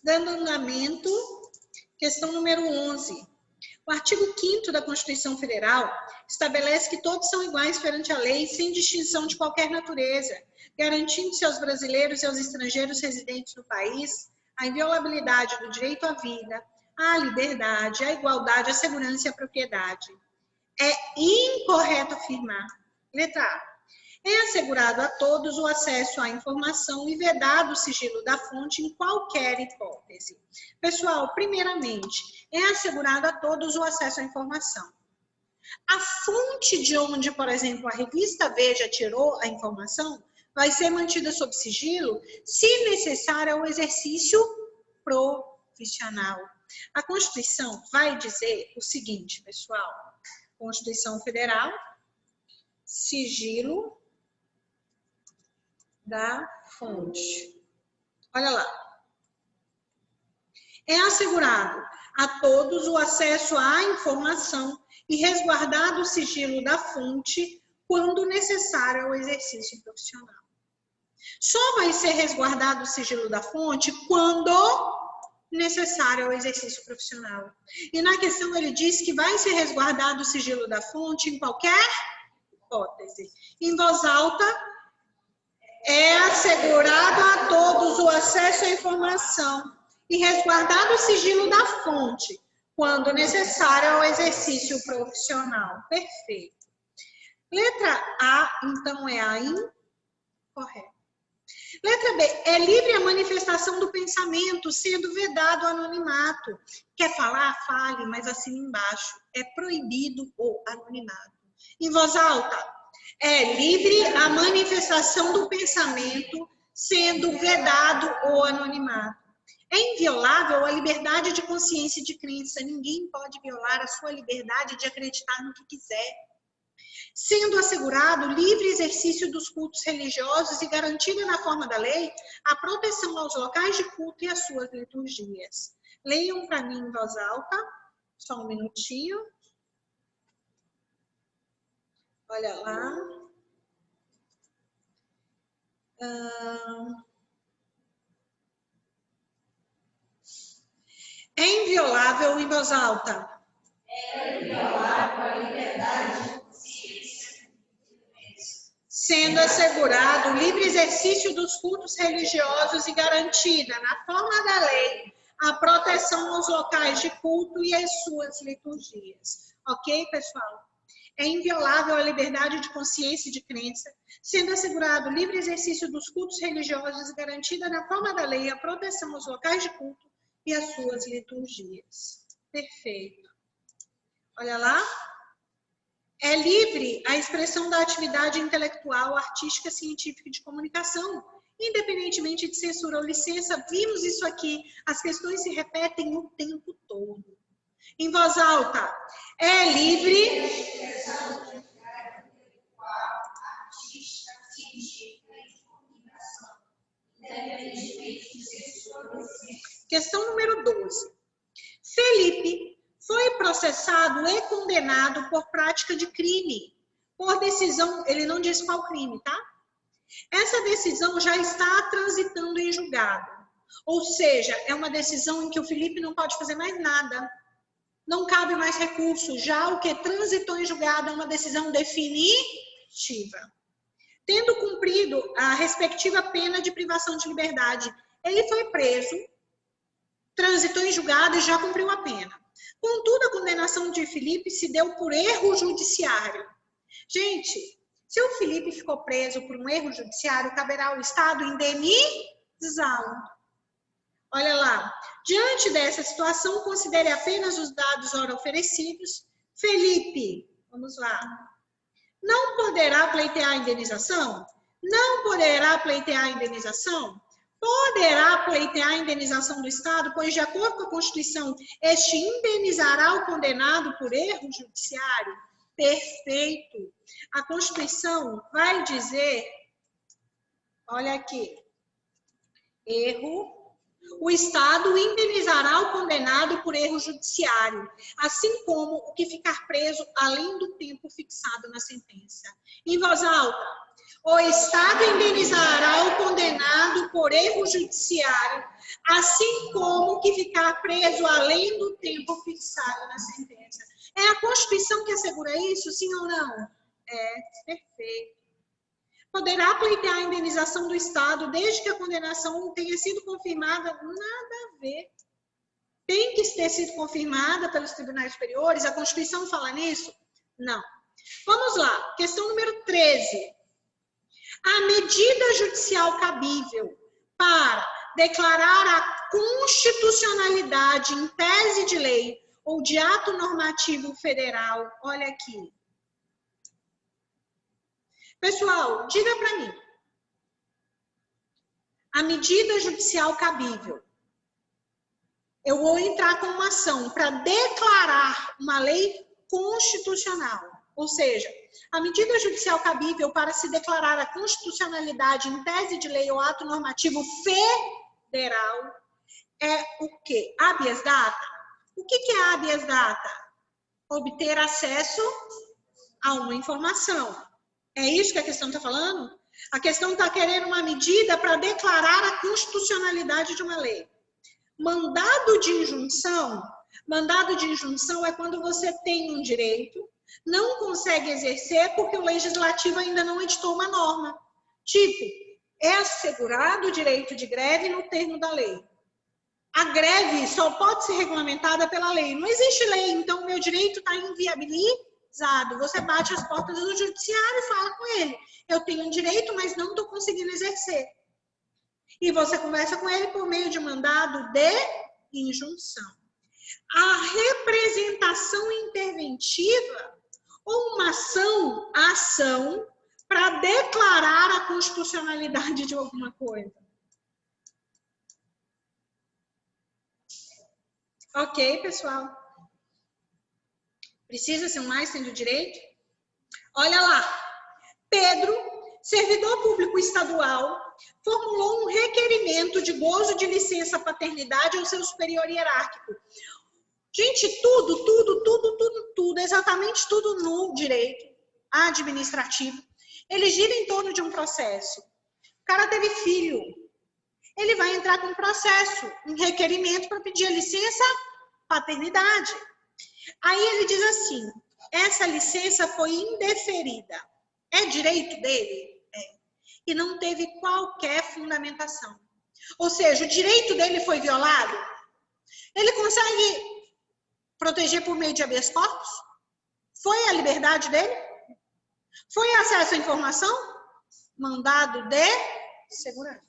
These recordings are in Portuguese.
Dando andamento, questão número 11. O artigo 5º da Constituição Federal estabelece que todos são iguais perante a lei, sem distinção de qualquer natureza, garantindo-se aos brasileiros e aos estrangeiros residentes no país a inviolabilidade do direito à vida, à liberdade, à igualdade, à segurança e à propriedade. É incorreto afirmar. Letra A. É assegurado a todos o acesso à informação e vedado o sigilo da fonte em qualquer hipótese. Pessoal, primeiramente, é assegurado a todos o acesso à informação. A fonte de onde, por exemplo, a revista Veja tirou a informação vai ser mantida sob sigilo, se necessário ao exercício profissional. A Constituição vai dizer o seguinte, pessoal. Constituição Federal, sigilo da fonte. Olha lá. É assegurado a todos o acesso à informação e resguardado o sigilo da fonte quando necessário ao exercício profissional. Só vai ser resguardado o sigilo da fonte quando necessário ao exercício profissional. E na questão ele diz que vai ser resguardado o sigilo da fonte em qualquer hipótese. Em voz alta, é assegurado a todos o acesso à informação e resguardado o sigilo da fonte, quando necessário ao exercício profissional. Perfeito. Letra A, então, é a incorreta. Letra B, é livre a manifestação do pensamento, sendo vedado o anonimato. Quer falar? Fale, mas assine embaixo. É proibido o anonimato. Em voz alta, é livre a manifestação do pensamento, sendo vedado o anonimato. É inviolável a liberdade de consciência e de crença. Ninguém pode violar a sua liberdade de acreditar no que quiser. Sendo assegurado o livre exercício dos cultos religiosos e garantida na forma da lei a proteção aos locais de culto e às suas liturgias. Leiam para mim em voz alta, só um minutinho. Olha lá. É inviolável em voz alta. É inviolável a liberdade de consciência. Sendo assegurado o livre exercício dos cultos religiosos e garantida, na forma da lei, a proteção aos locais de culto e às suas liturgias. Ok, pessoal? É inviolável a liberdade de consciência e de crença, sendo assegurado o livre exercício dos cultos religiosos e garantida, na forma da lei, a proteção aos locais de culto e às suas liturgias. Perfeito. Olha lá. É livre a expressão da atividade intelectual, artística, científica e de comunicação, independentemente de censura ou licença. Vimos isso aqui, as questões se repetem o tempo todo. Em voz alta, é livre A expressão da atividade intelectual, artística, científica e de comunicação, independentemente de censura ou licença. Questão número 12. Felipe foi processado e condenado por prática de crime. Por decisão, ele não diz qual crime, tá? Essa decisão já está transitando em julgado. Ou seja, é uma decisão em que o Felipe não pode fazer mais nada. Não cabe mais recurso. Já o que transitou em julgado é uma decisão definitiva. Tendo cumprido a respectiva pena de privação de liberdade, ele foi preso, transitou em julgado e já cumpriu a pena. Contudo, a condenação de Felipe se deu por erro judiciário. Gente, se o Felipe ficou preso por um erro judiciário, caberá ao Estado indenizá-lo. Olha lá. Diante dessa situação, considere apenas os dados ora oferecidos. Felipe, vamos lá. Não poderá pleitear a indenização? Não poderá pleitear a indenização? Poderá pleitear a indenização do Estado, pois, de acordo com a Constituição, este indenizará o condenado por erro judiciário? Perfeito. A Constituição vai dizer, olha aqui, erro, o Estado indenizará o condenado por erro judiciário, assim como o que ficar preso além do tempo fixado na sentença. Em voz alta. O Estado indenizará o condenado por erro judiciário, assim como que ficar preso além do tempo fixado na sentença. É a Constituição que assegura isso, sim ou não? É, perfeito. Poderá pleitear a indenização do Estado desde que a condenação tenha sido confirmada? Nada a ver. Tem que ter sido confirmada pelos tribunais superiores? A Constituição fala nisso? Não. Vamos lá, questão número 13. A medida judicial cabível para declarar a constitucionalidade em tese de lei ou de ato normativo federal, olha aqui. Pessoal, diga para mim. A medida judicial cabível. Eu vou entrar com uma ação para declarar uma lei constitucional. Ou seja, a medida judicial cabível para se declarar a constitucionalidade em tese de lei ou ato normativo federal é o quê? Habeas data. O que é habeas data? Obter acesso a uma informação. É isso que a questão está falando? A questão está querendo uma medida para declarar a constitucionalidade de uma lei. Mandado de injunção é quando você tem um direito, não consegue exercer porque o legislativo ainda não editou uma norma. Tipo, é assegurado o direito de greve no termo da lei. A greve só pode ser regulamentada pela lei. Não existe lei, então o meu direito está inviabilizado. Você bate as portas do judiciário e fala com ele. Eu tenho um direito, mas não estou conseguindo exercer. E você conversa com ele por meio de mandado de injunção. A representação interventiva ou uma ação para declarar a constitucionalidade de alguma coisa. Ok, pessoal? Precisa ser mais tendo direito? Olha lá. Pedro, servidor público estadual, formulou um requerimento de gozo de licença paternidade ao seu superior hierárquico. Gente, tudo, exatamente tudo no direito administrativo, ele gira em torno de um processo. O cara teve filho, ele vai entrar com um processo, um requerimento para pedir a licença paternidade. Aí ele diz assim, essa licença foi indeferida. É direito dele? É. E não teve qualquer fundamentação. Ou seja, o direito dele foi violado? Ele consegue proteger por meio de habeas corpus? Foi a liberdade dele? Foi acesso à informação? Mandado de segurança.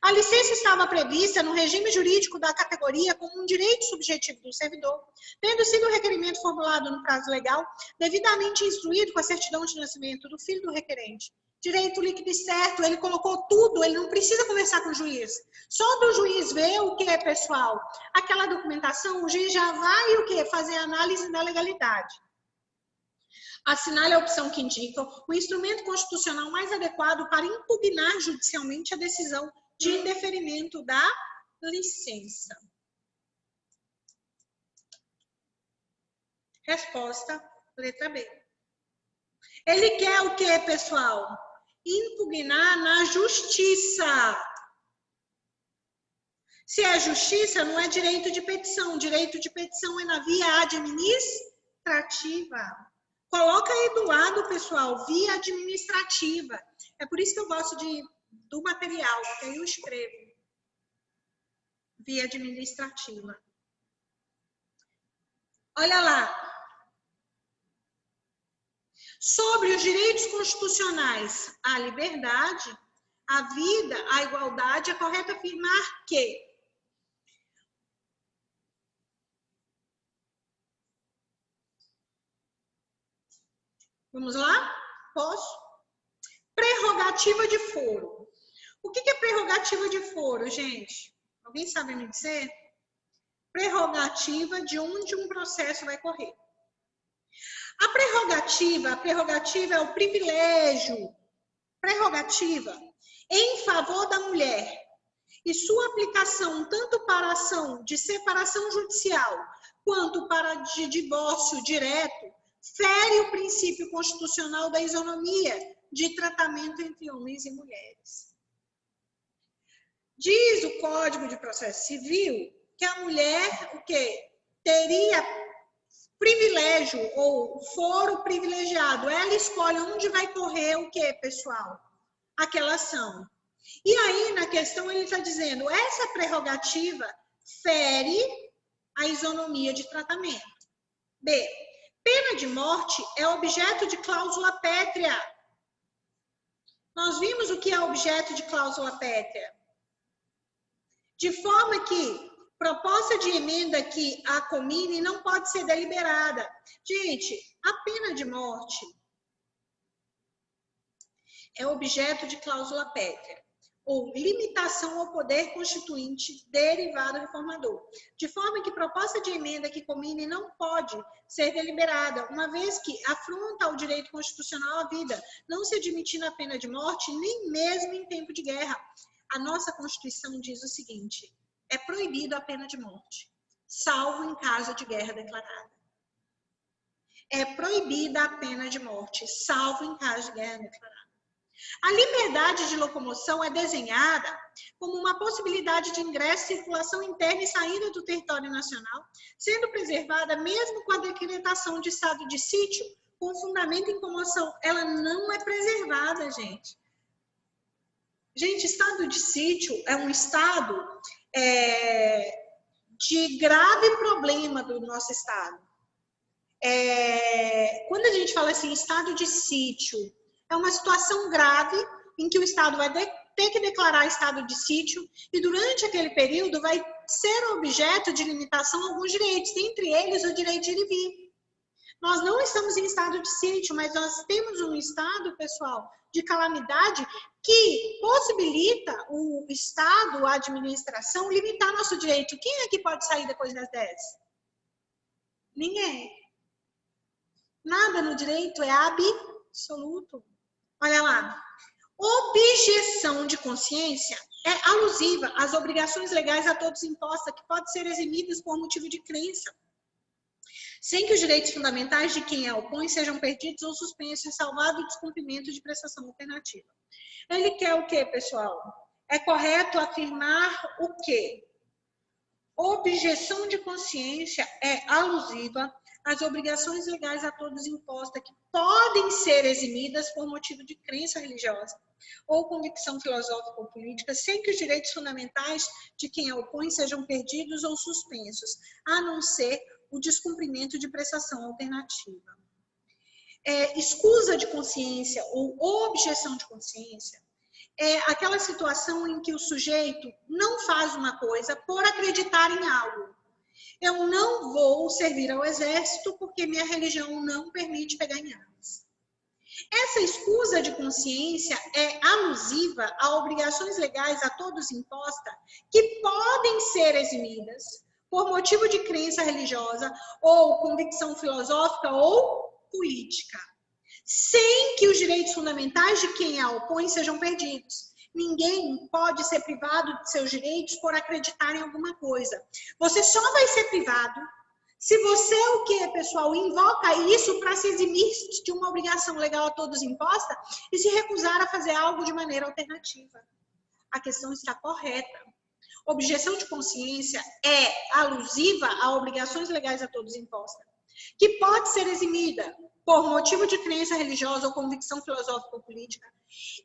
A licença estava prevista no regime jurídico da categoria como um direito subjetivo do servidor, tendo sido o requerimento formulado no prazo legal, devidamente instruído com a certidão de nascimento do filho do requerente. Direito líquido e certo, ele colocou tudo, ele não precisa conversar com o juiz. Só do juiz ver o que é, pessoal? Aquela documentação, o juiz já vai o quê? Fazer a análise da legalidade. Assinale a opção que indica o instrumento constitucional mais adequado para impugnar judicialmente a decisão de indeferimento da licença. Resposta, letra B. Ele quer o quê, pessoal? Impugnar na justiça. Se é justiça, não é direito de petição. Direito de petição é na via administrativa. Coloca aí do lado, pessoal, via administrativa. É por isso que eu gosto do material, que aí eu escrevo. Via administrativa. Olha lá. Sobre os direitos constitucionais, a liberdade, a vida, a igualdade, é correto afirmar que vamos lá? Posso? Prerrogativa de foro. O que é prerrogativa de foro, gente? Alguém sabe me dizer? Prerrogativa de onde um processo vai correr. A prerrogativa é o privilégio, prerrogativa, em favor da mulher. E sua aplicação tanto para a ação de separação judicial, quanto para de divórcio direto, fere o princípio constitucional da isonomia de tratamento entre homens e mulheres. Diz o Código de Processo Civil que a mulher, o quê? Teria privilégio ou foro privilegiado. Ela escolhe onde vai correr o quê, pessoal? Aquela ação. E aí, na questão, ele está dizendo, essa prerrogativa fere a isonomia de tratamento. B. Pena de morte é objeto de cláusula pétrea. Nós vimos o que é objeto de cláusula pétrea. De forma que proposta de emenda que a comine não pode ser deliberada. Gente, a pena de morte é objeto de cláusula pétrea, ou limitação ao poder constituinte derivado do reformador. De forma que proposta de emenda que comine não pode ser deliberada, uma vez que afronta ao direito constitucional à vida, não se admitindo a pena de morte, nem mesmo em tempo de guerra. A nossa Constituição diz o seguinte: é proibido a pena de morte, salvo em caso de guerra declarada. É proibida a pena de morte, salvo em caso de guerra declarada. A liberdade de locomoção é desenhada como uma possibilidade de ingresso, circulação interna e saída do território nacional, sendo preservada mesmo com a decretação de estado de sítio, com fundamento em comoção. Ela não é preservada, gente. Gente, estado de sítio é um estado de grave problema do nosso estado. Quando a gente fala assim, estado de sítio, é uma situação grave em que o estado vai ter que declarar estado de sítio e durante aquele período vai ser objeto de limitação a alguns direitos, entre eles o direito de ir e vir. Nós não estamos em estado de sítio, mas nós temos um estado, pessoal, de calamidade que possibilita o Estado, a administração, limitar nosso direito. Quem é que pode sair depois das 10? Ninguém. Nada no direito é absoluto. Olha lá. Objeção de consciência é alusiva às obrigações legais a todos impostas, que podem ser eximidas por motivo de crença, sem que os direitos fundamentais de quem a opõe sejam perdidos ou suspensos, salvado o descumprimento de prestação alternativa. Ele quer o quê, pessoal? É correto afirmar o quê? Objeção de consciência é alusiva às obrigações legais a todos impostas, que podem ser eximidas por motivo de crença religiosa ou convicção filosófica ou política, sem que os direitos fundamentais de quem a opõe sejam perdidos ou suspensos, a não ser o descumprimento de prestação alternativa. Escusa de consciência ou objeção de consciência é aquela situação em que o sujeito não faz uma coisa por acreditar em algo. Eu não vou servir ao exército porque minha religião não permite pegar em armas. Essa escusa de consciência é alusiva a obrigações legais a todos impostas que podem ser eximidas por motivo de crença religiosa ou convicção filosófica ou política, sem que os direitos fundamentais de quem a opõe sejam perdidos. Ninguém pode ser privado de seus direitos por acreditar em alguma coisa. Você só vai ser privado se você, o quê, pessoal, invoca isso para se eximir de uma obrigação legal a todos imposta e se recusar a fazer algo de maneira alternativa. A questão está correta. Objeção de consciência é alusiva a obrigações legais a todos impostas, que pode ser eximida por motivo de crença religiosa ou convicção filosófica ou política.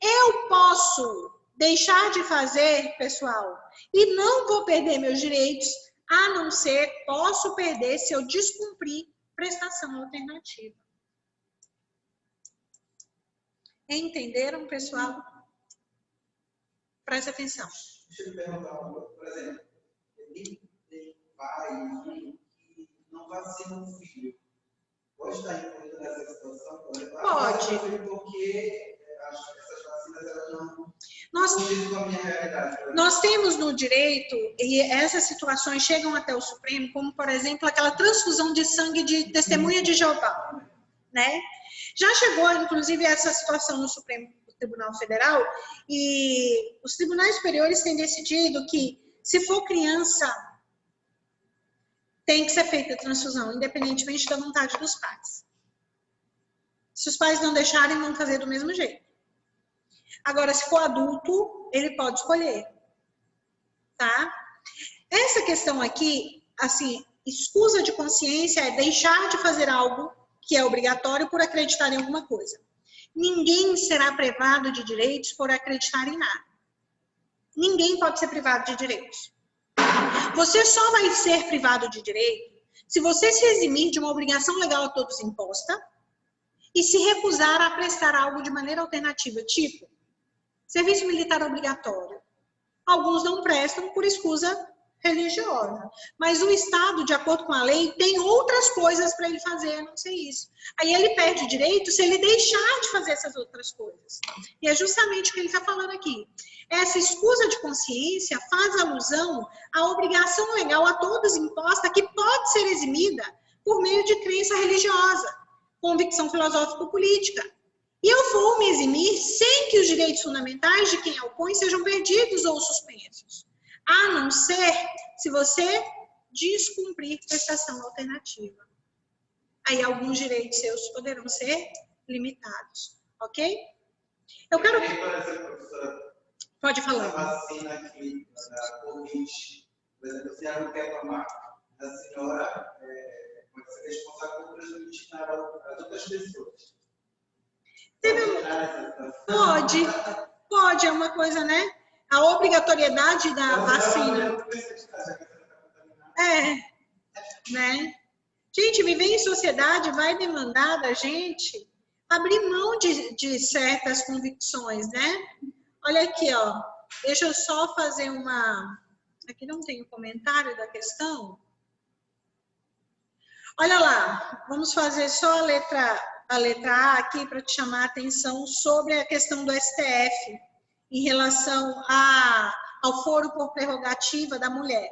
Eu posso deixar de fazer, pessoal, e não vou perder meus direitos, a não ser, posso perder se eu descumprir prestação alternativa. Entenderam, pessoal? Presta atenção. Deixa eu perguntar uma coisa. Por exemplo, tem pai e filho que não vacinam o filho. Pode estar incluído nessa situação? Pode. Porque acho que essas vacinas elas não condizem com a minha realidade. Nós temos no direito, e essas situações chegam até o Supremo, como, por exemplo, aquela transfusão de sangue de testemunha de Jeová, né? Já chegou, inclusive, essa situação no Supremo Tribunal Federal, e os tribunais superiores têm decidido que, se for criança, tem que ser feita a transfusão, independentemente da vontade dos pais. Se os pais não deixarem, vão fazer do mesmo jeito. Agora, se for adulto, ele pode escolher. tá? Essa questão aqui, assim, escusa de consciência é deixar de fazer algo que é obrigatório por acreditar em alguma coisa. Ninguém será privado de direitos por acreditar em nada. Ninguém pode ser privado de direitos. Você só vai ser privado de direito se você se eximir de uma obrigação legal a todos imposta e se recusar a prestar algo de maneira alternativa, tipo serviço militar obrigatório. Alguns não prestam por escusa religiosa, mas o Estado, de acordo com a lei, tem outras coisas para ele fazer, a não ser isso. Aí ele perde direito se ele deixar de fazer essas outras coisas. E é justamente o que ele está falando aqui. Essa escusa de consciência faz alusão à obrigação legal a todos imposta que pode ser eximida por meio de crença religiosa, convicção filosófico-política. E eu vou me eximir sem que os direitos fundamentais de quem a opõe sejam perdidos ou suspensos, a não ser se você descumprir prestação alternativa. Aí alguns direitos seus poderão ser limitados, ok? Eu quero... Pode falar. A vacina aqui da Covid, por exemplo, a senhora não quer tomar, a senhora pode ser responsável por transmitir as outras pessoas. Pode, é uma coisa, né? A obrigatoriedade da vacina. Né? Gente, viver em sociedade vai demandar da gente abrir mão de certas convicções, né? Olha aqui, ó. Deixa eu só fazer uma... Aqui não tem o comentário da questão. Olha lá, vamos fazer só a letra A aqui para te chamar a atenção sobre a questão do STF em relação ao foro por prerrogativa da mulher.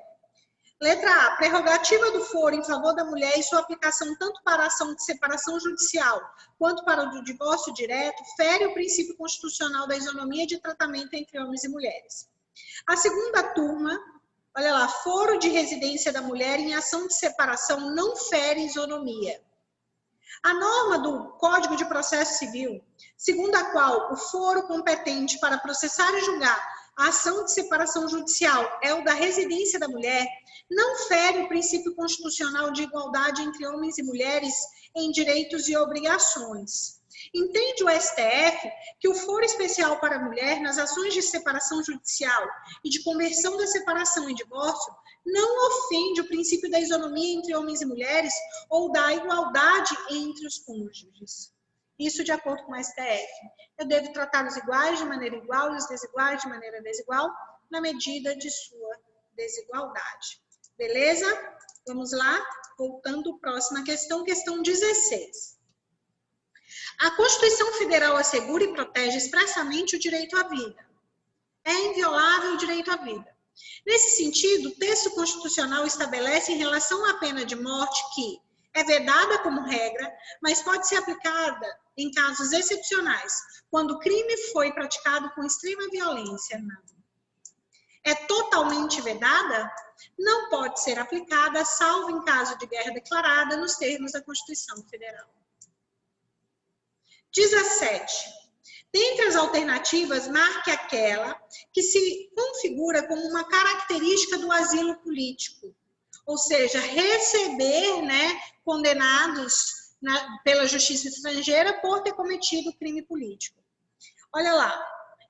Letra A, prerrogativa do foro em favor da mulher e sua aplicação tanto para a ação de separação judicial quanto para o do divórcio direto fere o princípio constitucional da isonomia de tratamento entre homens e mulheres. A segunda turma, olha lá, foro de residência da mulher em ação de separação não fere isonomia. A norma do Código de Processo Civil, segundo a qual o foro competente para processar e julgar a ação de separação judicial é o da residência da mulher, não fere o princípio constitucional de igualdade entre homens e mulheres em direitos e obrigações. Entende o STF que o foro especial para a mulher nas ações de separação judicial e de conversão da separação em divórcio não ofende o princípio da isonomia entre homens e mulheres ou da igualdade entre os cônjuges. Isso de acordo com o STF. Eu devo tratá-los iguais de maneira igual e os desiguais de maneira desigual na medida de sua desigualdade. Beleza? Vamos lá? Voltando, próxima questão, questão 16. A Constituição Federal assegura e protege expressamente o direito à vida. É inviolável o direito à vida. Nesse sentido, o texto constitucional estabelece em relação à pena de morte que é vedada como regra, mas pode ser aplicada em casos excepcionais, quando o crime foi praticado com extrema violência. Não. É totalmente vedada? Não pode ser aplicada, salvo em caso de guerra declarada, nos termos da Constituição Federal. 17. Dentre as alternativas, marque aquela que se configura como uma característica do asilo político, ou seja, receber, né, condenados pela justiça estrangeira por ter cometido crime político. Olha lá,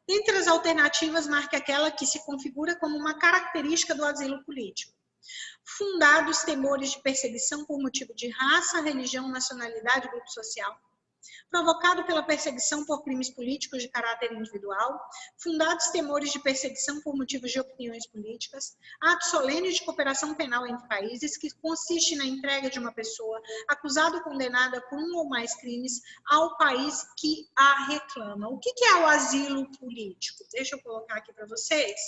entre as alternativas, marque aquela que se configura como uma característica do asilo político. Fundados temores de perseguição por motivo de raça, religião, nacionalidade, grupo social. Provocado pela perseguição por crimes políticos de caráter individual, fundados temores de perseguição por motivos de opiniões políticas, ato solene de cooperação penal entre países, que consiste na entrega de uma pessoa acusada ou condenada por um ou mais crimes ao país que a reclama. O que é o asilo político? Deixa eu colocar aqui para vocês.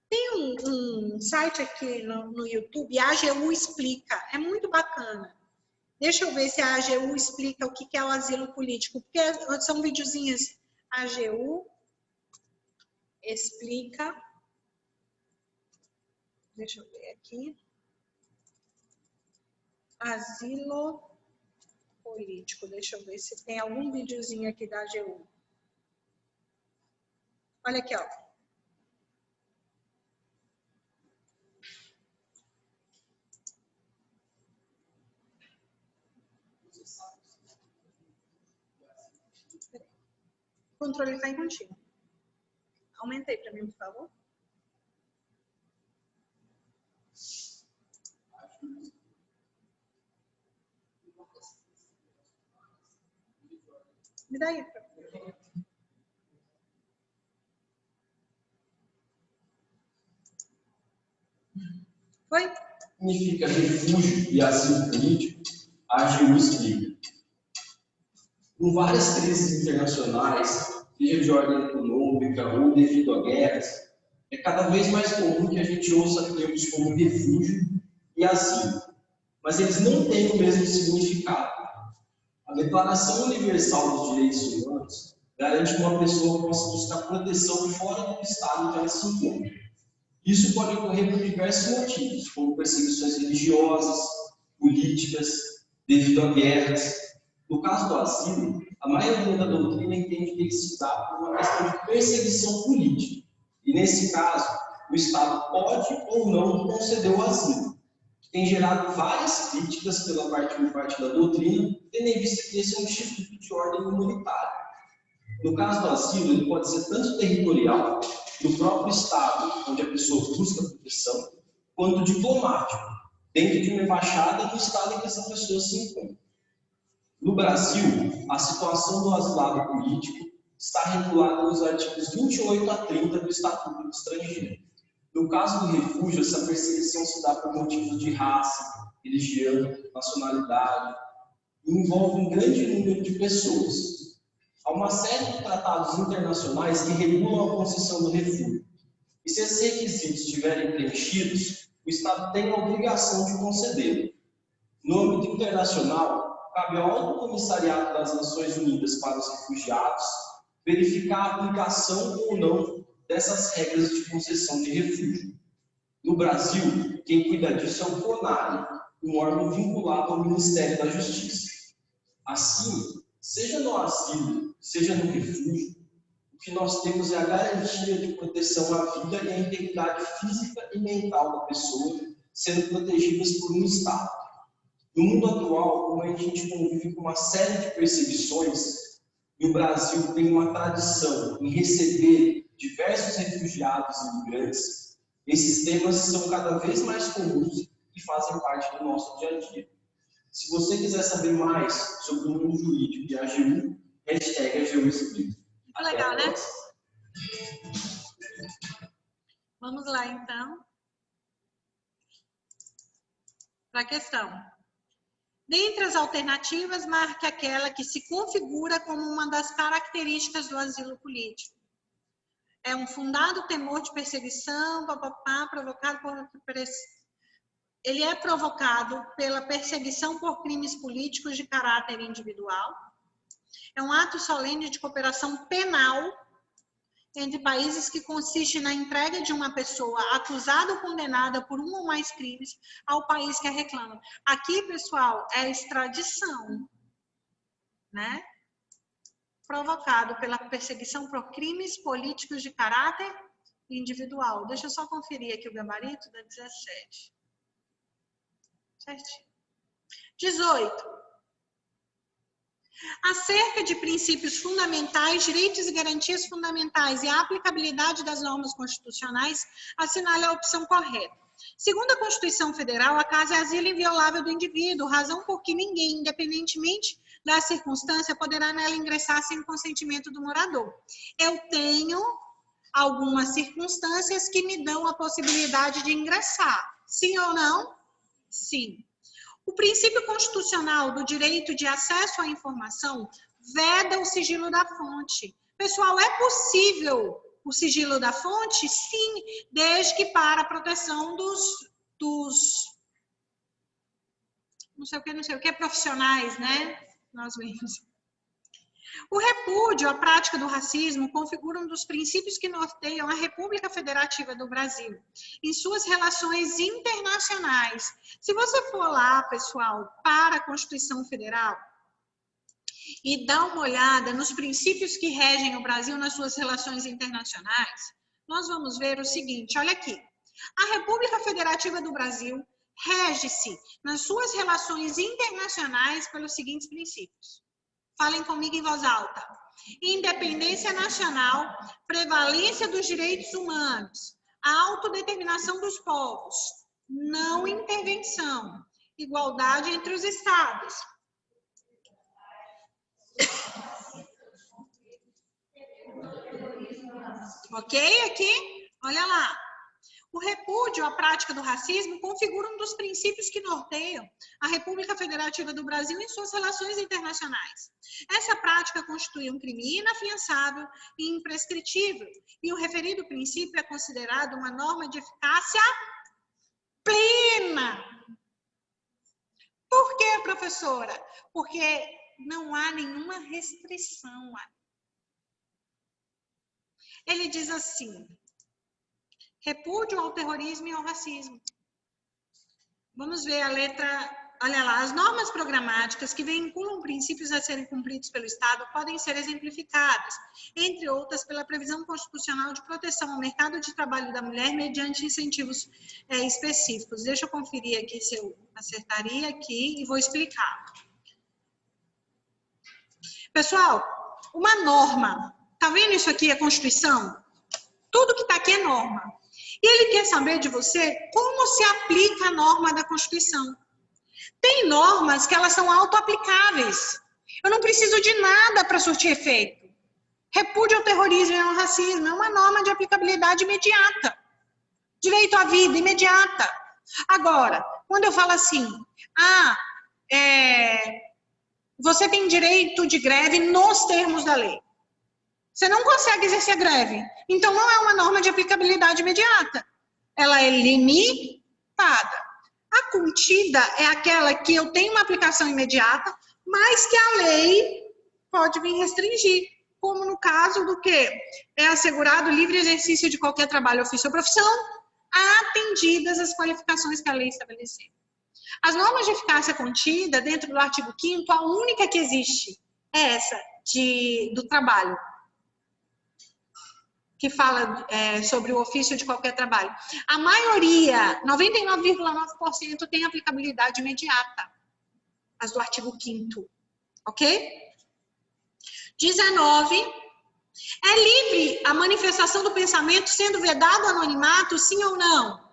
Tem um site aqui no YouTube, a AGU Explica, é muito bacana. Deixa eu ver se a AGU explica o que é o asilo político, porque são videozinhos. AGU explica. Deixa eu ver aqui. Asilo político. Deixa eu ver se tem algum videozinho aqui da AGU. Olha aqui, ó. O controle está em contínuo. Aumentei para mim, por favor. Me dá aí, por favor. Foi? Significa refúgio e asilo político, a AGU explica. Com várias crises internacionais, seja de ordem econômica ou devido a guerras, é cada vez mais comum que a gente ouça termos como refúgio e asilo, mas eles não têm o mesmo significado. A Declaração Universal dos Direitos Humanos garante que uma pessoa possa buscar proteção fora do estado em que ela se encontra. Isso pode ocorrer por diversos motivos, como perseguições religiosas, políticas, devido a guerras. No caso do asilo, a maioria da doutrina entende que ele se dá por uma questão de perseguição política. E, nesse caso, o Estado pode ou não conceder o asilo. Tem gerado várias críticas por parte da doutrina, tendo em vista que esse é um instituto de ordem humanitária. No caso do asilo, ele pode ser tanto territorial, do próprio Estado, onde a pessoa busca proteção, quanto diplomático, dentro de uma embaixada do Estado em que essa pessoa se encontra. No Brasil, a situação do asilado político está regulada nos artigos 28 a 30 do Estatuto do Estrangeiro. No caso do refúgio, essa perseguição se dá por motivos de raça, religião, nacionalidade, e envolve um grande número de pessoas. Há uma série de tratados internacionais que regulam a concessão do refúgio. E se esses requisitos estiverem preenchidos, o Estado tem a obrigação de concedê-lo. No âmbito internacional, cabe ao Alto Comissariado das Nações Unidas para os Refugiados verificar a aplicação ou não dessas regras de concessão de refúgio. No Brasil, quem cuida disso é o CONARE, um órgão vinculado ao Ministério da Justiça. Assim, seja no asilo, seja no refúgio, o que nós temos é a garantia de proteção à vida e à integridade física e mental da pessoa, sendo protegidas por um Estado. No mundo atual, como a gente convive com uma série de perseguições, e o Brasil tem uma tradição em receber diversos refugiados e imigrantes, esses temas são cada vez mais comuns e fazem parte do nosso dia a dia. Se você quiser saber mais sobre o mundo jurídico de AGU, #AGU Explica. Legal, né? Vamos lá, então, para a questão. Dentre as alternativas, marque aquela que se configura como uma das características do asilo político. É um fundado temor de perseguição, provocado por... Ele é provocado pela perseguição por crimes políticos de caráter individual. É um ato solene de cooperação penal entre países que consiste na entrega de uma pessoa acusada ou condenada por um ou mais crimes ao país que a reclama. Aqui, pessoal, é extradição, né? Provocado pela perseguição por crimes políticos de caráter individual. Deixa eu só conferir aqui o gabarito da 17. Certinho. 18. Acerca de princípios fundamentais, direitos e garantias fundamentais e a aplicabilidade das normas constitucionais, assinale a opção correta. Segundo a Constituição Federal, a casa é asilo inviolável do indivíduo, razão por que ninguém, independentemente da circunstância, poderá nela ingressar sem consentimento do morador. Eu tenho algumas circunstâncias que me dão a possibilidade de ingressar. Sim ou não? Sim. O princípio constitucional do direito de acesso à informação veda o sigilo da fonte. Pessoal, é possível o sigilo da fonte? Sim, desde que para a proteção dos não sei o que, profissionais, né? Nós vimos. O repúdio à prática do racismo configura um dos princípios que norteiam a República Federativa do Brasil em suas relações internacionais. Se você for lá, pessoal, para a Constituição Federal e dar uma olhada nos princípios que regem o Brasil nas suas relações internacionais, nós vamos ver o seguinte, olha aqui. A República Federativa do Brasil rege-se nas suas relações internacionais pelos seguintes princípios. Falem comigo em voz alta. Independência nacional, prevalência dos direitos humanos, a autodeterminação dos povos, não intervenção, igualdade entre os estados. Ok? Aqui? Olha lá. O repúdio à prática do racismo configura um dos princípios que norteiam a República Federativa do Brasil em suas relações internacionais. Essa prática constitui um crime inafiançável e imprescritível, e o referido princípio é considerado uma norma de eficácia plena. Por quê, professora? Porque não há nenhuma restrição. Ele diz assim: repúdio ao terrorismo e ao racismo. Vamos ver a letra, olha lá. As normas programáticas que vinculam princípios a serem cumpridos pelo Estado podem ser exemplificadas, entre outras, pela previsão constitucional de proteção ao mercado de trabalho da mulher mediante incentivos específicos. Deixa eu conferir aqui se eu acertaria aqui e vou explicar. Pessoal, uma norma, tá vendo isso aqui, a Constituição? Tudo que está aqui é norma. E ele quer saber de você como se aplica a norma da Constituição. Tem normas que elas são auto-aplicáveis. Eu não preciso de nada para surtir efeito. Repúdio ao terrorismo e ao racismo é uma norma de aplicabilidade imediata. Direito à vida, imediata. Agora, quando eu falo assim, você tem direito de greve nos termos da lei. Você não consegue exercer greve. Então, não é uma norma de aplicabilidade imediata. Ela é limitada. A contida é aquela que eu tenho uma aplicação imediata, mas que a lei pode vir restringir. Como no caso do que é assegurado o livre exercício de qualquer trabalho, ofício ou profissão, atendidas as qualificações que a lei estabeleceu. As normas de eficácia contida, dentro do artigo 5º, a única que existe é essa do trabalho, que fala sobre o ofício de qualquer trabalho. A maioria, 99,9%, tem aplicabilidade imediata, as do artigo 5º, ok? 19. É livre a manifestação do pensamento sendo vedado o anonimato, sim ou não?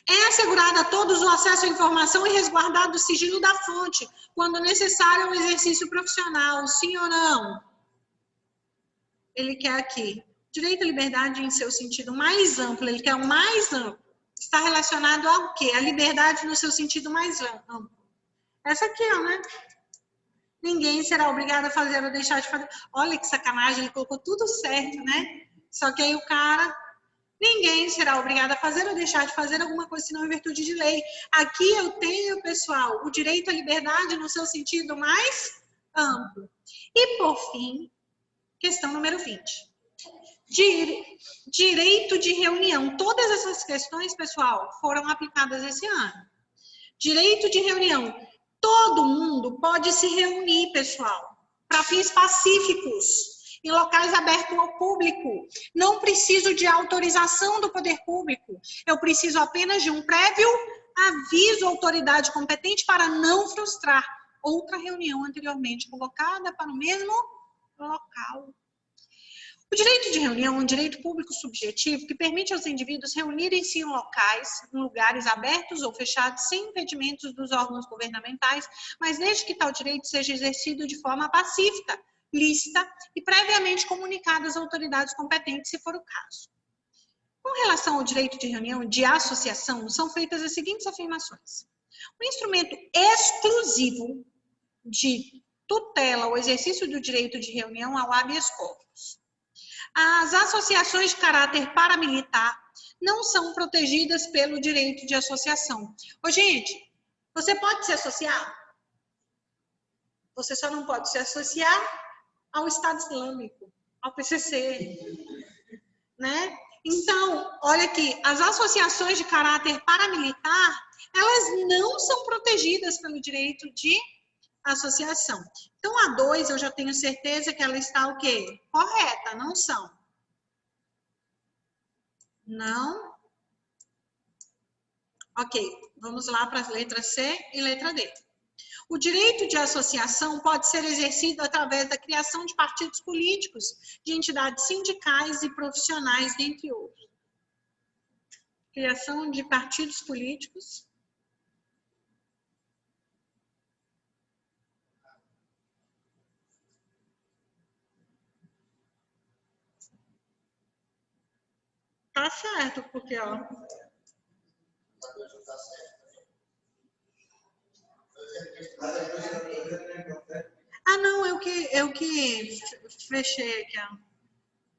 É assegurado a todos o acesso à informação e resguardado o sigilo da fonte, quando necessário ao exercício profissional, sim ou não? Ele quer aqui, direito à liberdade em seu sentido mais amplo, ele quer o mais amplo. Está relacionado ao quê? A liberdade no seu sentido mais amplo. Essa aqui, ó, né? Ninguém será obrigado a fazer ou deixar de fazer. Olha que sacanagem, ele colocou tudo certo, né? Só que aí o cara, ninguém será obrigado a fazer ou deixar de fazer alguma coisa, senão em virtude de lei. Aqui eu tenho, pessoal, o direito à liberdade no seu sentido mais amplo. E, por fim, questão número 20. Direito de reunião. Todas essas questões, pessoal, foram aplicadas esse ano. Direito de reunião. Todo mundo pode se reunir, pessoal, para fins pacíficos, em locais abertos ao público. Não preciso de autorização do poder público. Eu preciso apenas de um prévio aviso à autoridade competente para não frustrar outra reunião anteriormente colocada para o mesmo local. O direito de reunião é um direito público subjetivo que permite aos indivíduos reunirem-se em lugares abertos ou fechados, sem impedimentos dos órgãos governamentais, mas desde que tal direito seja exercido de forma pacífica, lícita e previamente comunicada às autoridades competentes, se for o caso. Com relação ao direito de reunião e de associação, são feitas as seguintes afirmações. O instrumento exclusivo de tutela ou exercício do direito de reunião ao habeas corpus. As associações de caráter paramilitar não são protegidas pelo direito de associação. Ô, gente, você pode se associar? Você só não pode se associar ao Estado Islâmico, ao PCC, né? Então, olha aqui, as associações de caráter paramilitar, elas não são protegidas pelo direito de associação. Então, a 2, eu já tenho certeza que ela está o quê? Correta, não são. Não. Ok, vamos lá para as letras C e letra D. O direito de associação pode ser exercido através da criação de partidos políticos, de entidades sindicais e profissionais, dentre outros. Criação de partidos políticos. Tá certo, porque, ó. Ah, não, eu que fechei aqui, ó.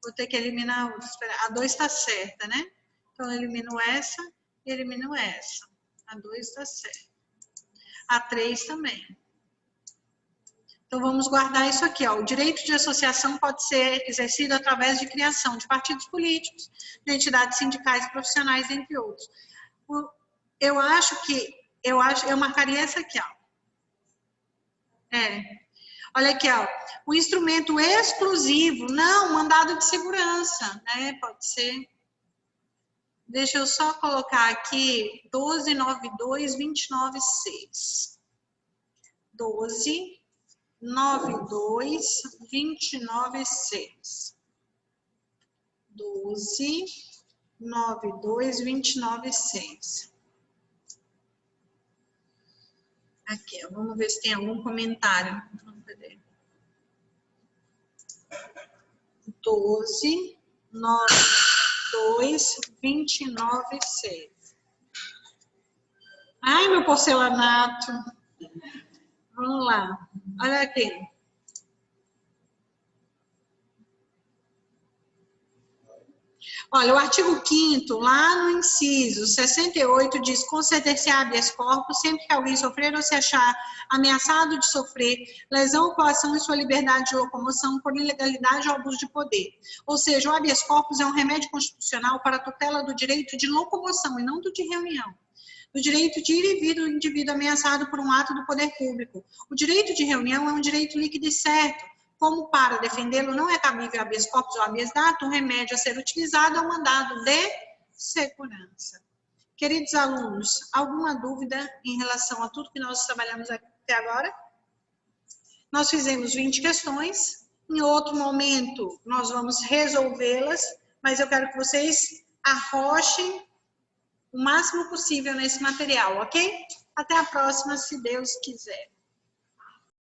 Vou ter que eliminar outra. A 2 está certa, né? Então, eu elimino essa e elimino essa. A 2 está certa. A 3 também. Então, vamos guardar isso aqui, ó. O direito de associação pode ser exercido através de criação de partidos políticos, de entidades sindicais e profissionais, entre outros. Eu marcaria essa aqui, ó. Olha aqui, ó. O instrumento exclusivo, não, mandado de segurança, né? Pode ser. Deixa eu só colocar aqui 1292-296. 1292-296. 1292-296. Aqui, vamos ver se tem algum comentário. 1292-296. Ai, meu porcelanato. Vamos lá. Olha aqui. Olha, o artigo 5º, lá no inciso 68, diz: conceder-se habeas corpus sempre que alguém sofrer ou se achar ameaçado de sofrer lesão ou coação em sua liberdade de locomoção por ilegalidade ou abuso de poder. Ou seja, o habeas corpus é um remédio constitucional para a tutela do direito de locomoção e não do de reunião. Do direito de ir e vir do indivíduo ameaçado por um ato do poder público. O direito de reunião é um direito líquido e certo. Como para defendê-lo não é cabível habeas corpus ou habeas data, o remédio a ser utilizado é o mandado de segurança. Queridos alunos, alguma dúvida em relação a tudo que nós trabalhamos até agora? Nós fizemos 20 questões, em outro momento nós vamos resolvê-las, mas eu quero que vocês arrochem o máximo possível nesse material, ok? Até a próxima, se Deus quiser.